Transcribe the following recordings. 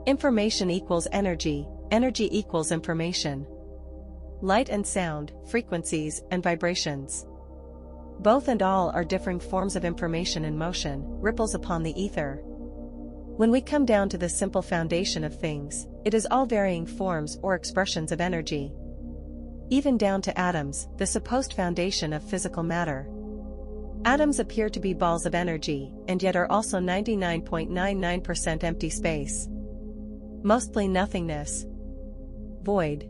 Information equals energy, energy equals information. Light and sound, frequencies and vibrations. Both and all are differing forms of information in motion, ripples upon the ether. When we come down to the simple foundation of things, it is all varying forms or expressions of energy. Even down to atoms, the supposed foundation of physical matter. Atoms appear to be balls of energy, and yet are also 99.99% empty space. Mostly nothingness. Void.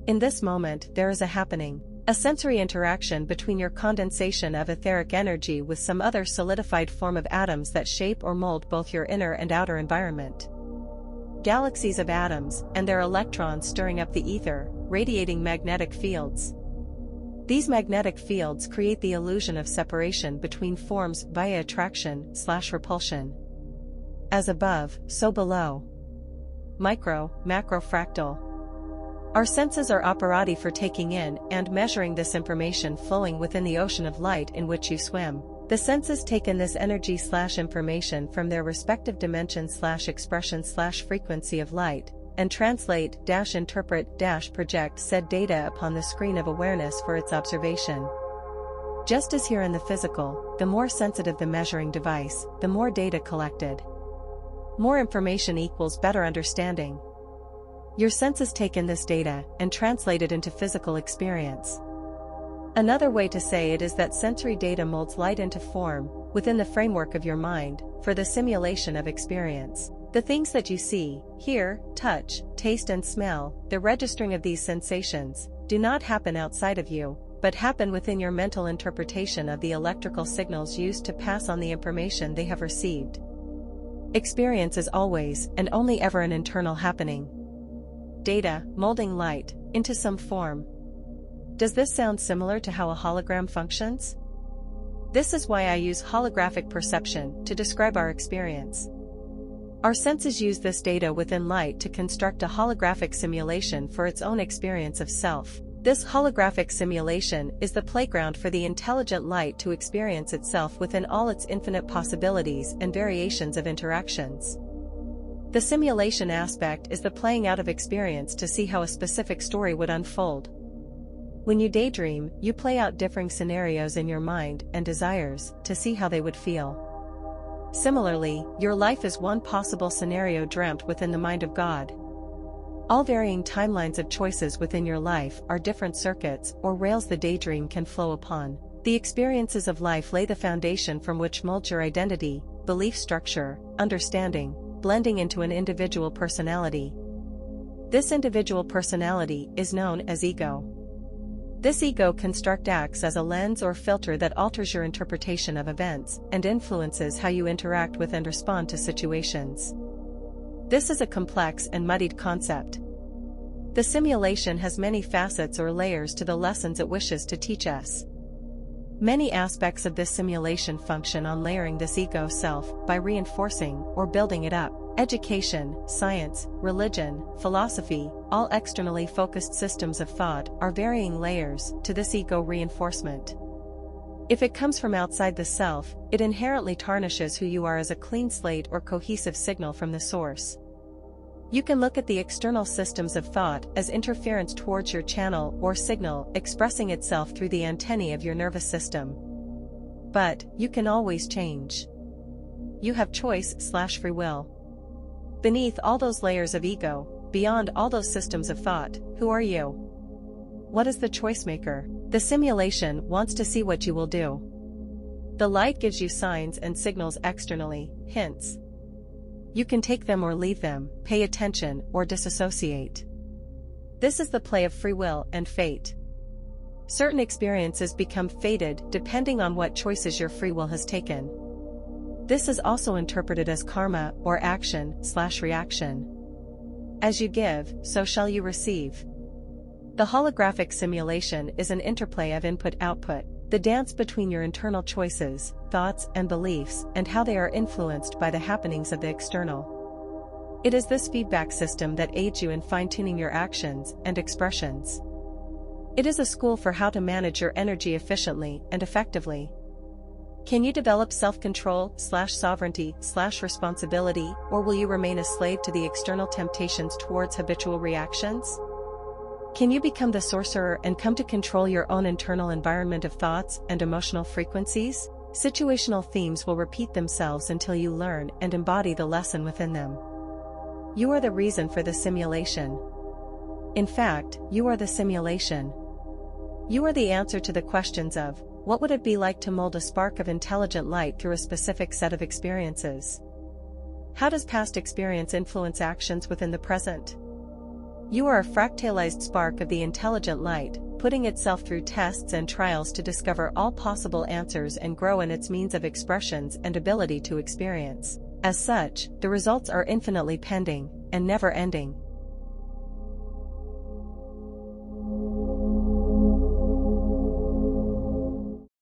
In this moment there is a happening, a sensory interaction between your condensation of etheric energy with some other solidified form of atoms that shape or mold both your inner and outer environment. Galaxies of atoms, and their electrons stirring up the ether, radiating magnetic fields. These magnetic fields create the illusion of separation between forms via attraction/repulsion. As above, so below. Micro, macro fractal. Our senses are apparati for taking in and measuring this information flowing within the ocean of light in which you swim. The senses take in this energy/information from their respective dimension/expression/frequency of light, and translate-interpret-project said data upon the screen of awareness for its observation. Just as here in the physical, the more sensitive the measuring device, the more data collected. More information equals better understanding. Your senses take in this data and translate it into physical experience. Another way to say it is that sensory data molds light into form, within the framework of your mind, for the simulation of experience. The things that you see, hear, touch, taste and smell, the registering of these sensations, do not happen outside of you, but happen within your mental interpretation of the electrical signals used to pass on the information they have received. Experience is always and only ever an internal happening. Data, molding light, into some form. Does this sound similar to how a hologram functions? This is why I use holographic perception to describe our experience. Our senses use this data within light to construct a holographic simulation for its own experience of self. This holographic simulation is the playground for the intelligent light to experience itself within all its infinite possibilities and variations of interactions. The simulation aspect is the playing out of experience to see how a specific story would unfold. When you daydream, you play out differing scenarios in your mind and desires to see how they would feel. Similarly, your life is one possible scenario dreamt within the mind of God. All varying timelines of choices within your life are different circuits or rails the daydream can flow upon. The experiences of life lay the foundation from which molds your identity, belief structure, understanding, blending into an individual personality. This individual personality is known as ego. This ego construct acts as a lens or filter that alters your interpretation of events and influences how you interact with and respond to situations. This is a complex and muddied concept. The simulation has many facets or layers to the lessons it wishes to teach us. Many aspects of this simulation function on layering this ego self by reinforcing or building it up. Education, science, religion, philosophy, all externally focused systems of thought are varying layers to this ego reinforcement. If it comes from outside the self, it inherently tarnishes who you are as a clean slate or cohesive signal from the source. You can look at the external systems of thought as interference towards your channel or signal expressing itself through the antennae of your nervous system. But, you can always change. You have choice/free will. Beneath all those layers of ego, beyond all those systems of thought, who are you? What is the choice maker? The simulation wants to see what you will do. The light gives you signs and signals externally, hints. You can take them or leave them, pay attention or disassociate. This is the play of free will and fate. Certain experiences become fated depending on what choices your free will has taken. This is also interpreted as karma or action/reaction. As you give, so shall you receive. The holographic simulation is an interplay of input-output, the dance between your internal choices, thoughts and beliefs and how they are influenced by the happenings of the external. It is this feedback system that aids you in fine-tuning your actions and expressions. It is a school for how to manage your energy efficiently and effectively. Can you develop self-control/sovereignty/responsibility, or will you remain a slave to the external temptations towards habitual reactions? Can you become the sorcerer and come to control your own internal environment of thoughts and emotional frequencies? Situational themes will repeat themselves until you learn and embody the lesson within them. You are the reason for the simulation. In fact, you are the simulation. You are the answer to the questions of, what would it be like to mold a spark of intelligent light through a specific set of experiences? How does past experience influence actions within the present? You are a fractalized spark of the intelligent light, putting itself through tests and trials to discover all possible answers and grow in its means of expressions and ability to experience. As such, the results are infinitely pending, and never ending.